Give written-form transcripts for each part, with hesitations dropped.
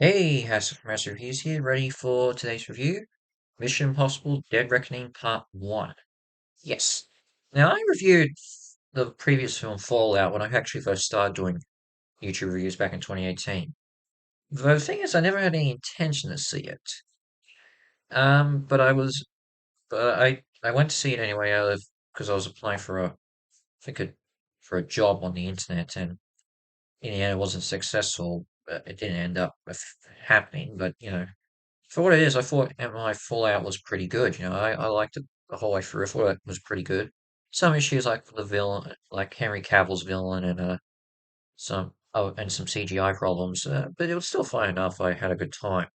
Hey, Master Reviews here, ready for today's review? Mission Impossible Dead Reckoning Part 1. Yes. Now, I reviewed the previous film Fallout when I actually first started doing YouTube reviews back in 2018. The thing is, I never had any intention to see it. But I went to see it anyway, because I was applying for for a job on the internet, and in the end, it wasn't successful. It didn't end up happening, but for what it is, I thought my Fallout was pretty good. I liked it the whole way through. I thought it was pretty good. Some issues like the villain, like Henry Cavill's villain, and some CGI problems, but it was still fine enough. I had a good time.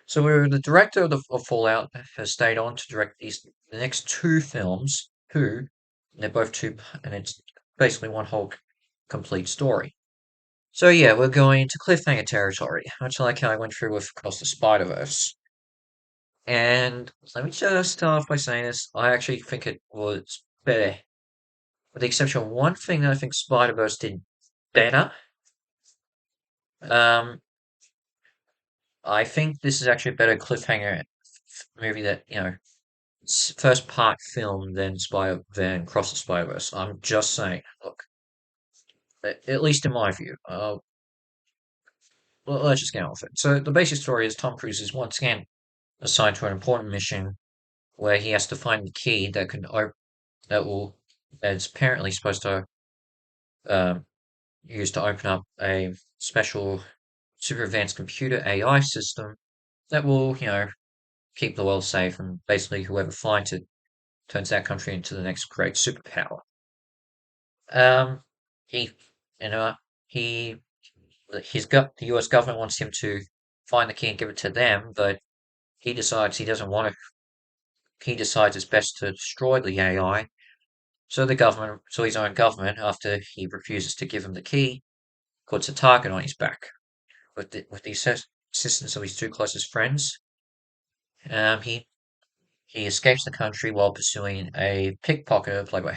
So the director of Fallout has stayed on to direct the next two films. Two, and they're both and it's basically one whole complete story. So yeah, we're going to cliffhanger territory, much like how I went through with Across the Spider-Verse. And let me just start off by saying this. I actually think it was better, with the exception of one thing that I think Spider-Verse did better. Um, I think this is actually a better cliffhanger movie that, first part film than Cross the Spider-Verse. I'm just saying, look, at least in my view. Let's just get on with it. So the basic story is Tom Cruise is once again assigned to an important mission where he has to find the key that will that's apparently supposed to um, use to open up a special super advanced computer AI system that will, keep the world safe, and basically whoever finds it turns that country into the next great superpower. Um, he, you know, he, the U.S. government wants him to find the key and give it to them, but he decides he doesn't want to. He decides it's best to destroy the AI. So his own government, after he refuses to give him the key, puts a target on his back. With the assistance of his two closest friends, um, he he escapes the country while pursuing a pickpocketer played by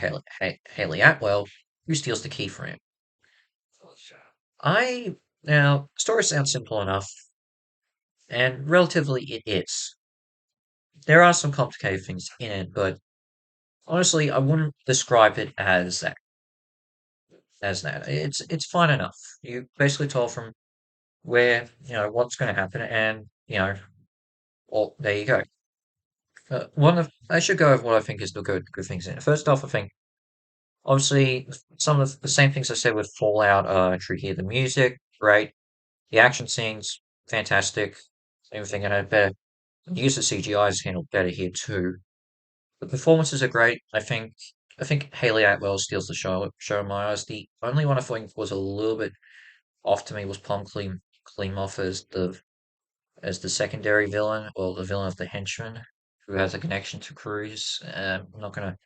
Haley Atwell, who steals the key from him. I Now, the story sounds simple enough, and relatively it is. There are some complicated things in it, but honestly, I wouldn't describe it as that. It's fine enough. You basically told from where what's going to happen, and well, there you go. I should go over what I think is the good things in it. First off, I think obviously some of the same things I said with Fallout are true here. The music, great. The action scenes, fantastic. Everything and better. The use of CGI is handled better here too. The performances are great. I think Haley Atwell steals the show in my eyes. The only one I think was a little bit off to me was Plum Klimoff as the secondary villain, or the villain of the henchman, who has a connection to Cruise. I'm not gonna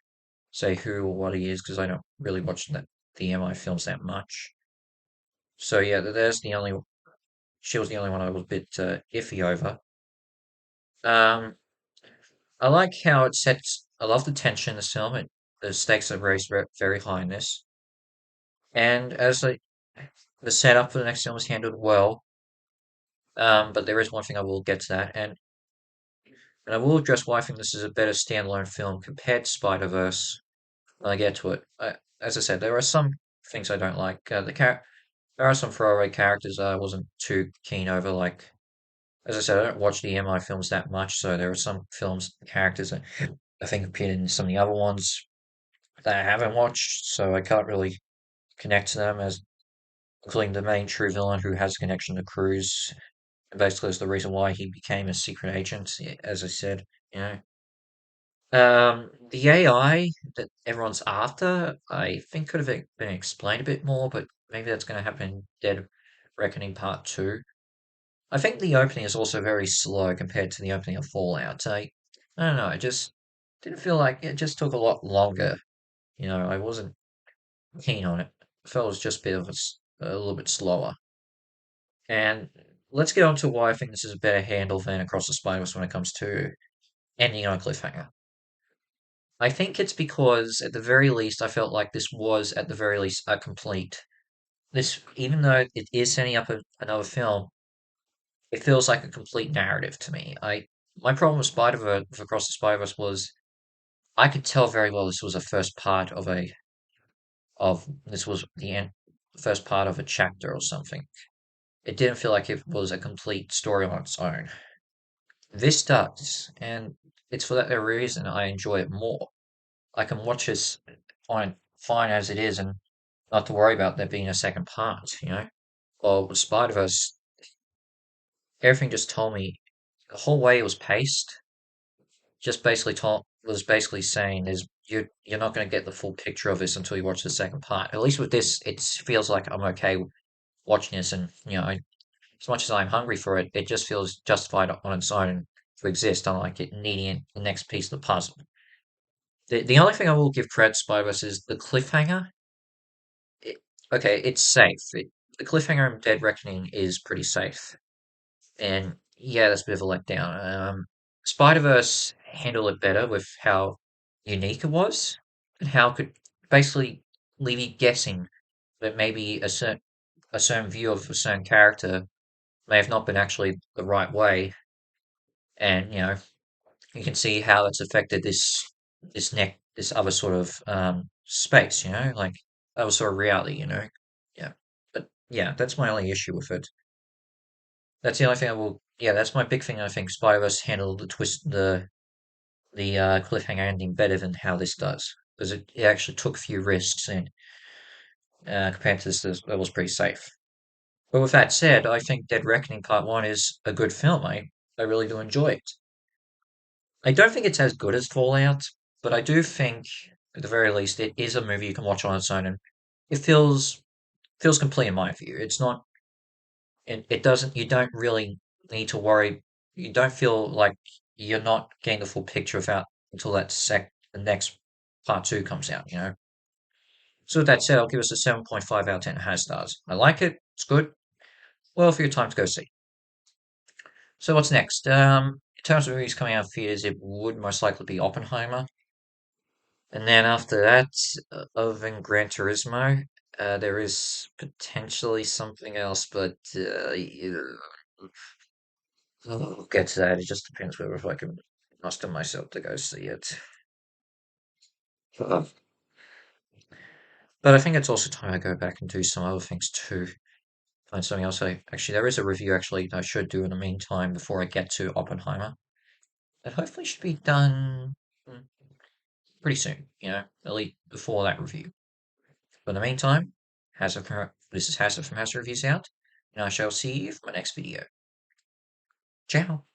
say who or what he is because I don't really watch the MI films that much. So yeah, there's the only she was the only one I was a bit iffy over. Um, I like how it sets. I love the tension in this film. The stakes are raised very high in this, and the setup for the next film is handled well. But there is one thing I will get to that, and I will address why I think this is a better standalone film compared to Spider-Verse when I get to it. As I said, there are some things I don't like. There are some throwaway characters I wasn't too keen over. Like, as I said, I don't watch the MI films that much, so there are some characters that I think appeared in some of the other ones that I haven't watched, so I can't really connect to them, as including the main true villain who has a connection to Cruz. And basically, is the reason why he became a secret agent, as I said. You know, the AI that everyone's after, I think could have been explained a bit more, but maybe that's going to happen in Dead Reckoning Part 2. I think the opening is also very slow compared to the opening of Fallout. I don't know, it just didn't feel like it just took a lot longer. I wasn't keen on it. I felt it was just a bit of a little bit slower. And let's get on to why I think this is a better handle than Across the Spider-Verse when it comes to ending on a cliffhanger. I think it's because, at the very least, I felt like this was, at the very least, a complete. Even though it is setting up another film, it feels like a complete narrative to me. My problem with Spider-Verse with Across the Spider-Verse was I could tell very well this was a first part of a of this was the end, first part of a chapter or something. It didn't feel like it was a complete story on its own. This does, and it's for that very reason I enjoy it more. I can watch this on fine as it is and not to worry about there being a second part, you know? Or with Spider-Verse, everything just told me the whole way it was paced just basically told was basically saying is you're not going to get the full picture of this until you watch the second part. At least with this, it feels like I'm okay watching this, and as much as I'm hungry for it, it just feels justified on its own to exist, unlike it needing the next piece of the puzzle. The only thing I will give credit to Spider-Verse is the cliffhanger. It, okay, it's safe. The cliffhanger in Dead Reckoning is pretty safe. And yeah, that's a bit of a letdown. Spider-Verse handled it better with how unique it was and how it could basically leave you guessing that maybe a certain view of a certain character may have not been actually the right way. And you can see how it's affected this other sort of space, like other sort of reality. Yeah. But yeah, that's my only issue with it. That's the only thing I will. Yeah, that's my big thing. I think Spider-Verse handled the cliffhanger ending better than how this does because it actually took a few risks and compared to this, that was pretty safe. But with that said, I think Dead Reckoning Part One is a good film. I really do enjoy it. I don't think it's as good as Fallout, but I do think at the very least it is a movie you can watch on its own and it feels complete in my view. It's not. It doesn't. You don't really need to worry. You don't feel like you're not getting the full picture without until the next part two comes out. So with that said, I'll give us a 7.5 out of 10 has stars. I like it. It's good. Well, for your time to go see. So what's next? In terms of movies coming out of theaters, it would most likely be Oppenheimer, and then after that, other than Gran Turismo, there is potentially something else, but yeah, we'll get to that. It just depends whether if I can muster myself to go see it. Uh, But I think it's also time I go back and do some other things too. Find something else. Actually, there is a review actually I should do in the meantime before I get to Oppenheimer. That hopefully should be done pretty soon. At least before that review. But in the meantime, this is Hazard from Hazard Reviews out, and I shall see you for my next video. Ciao.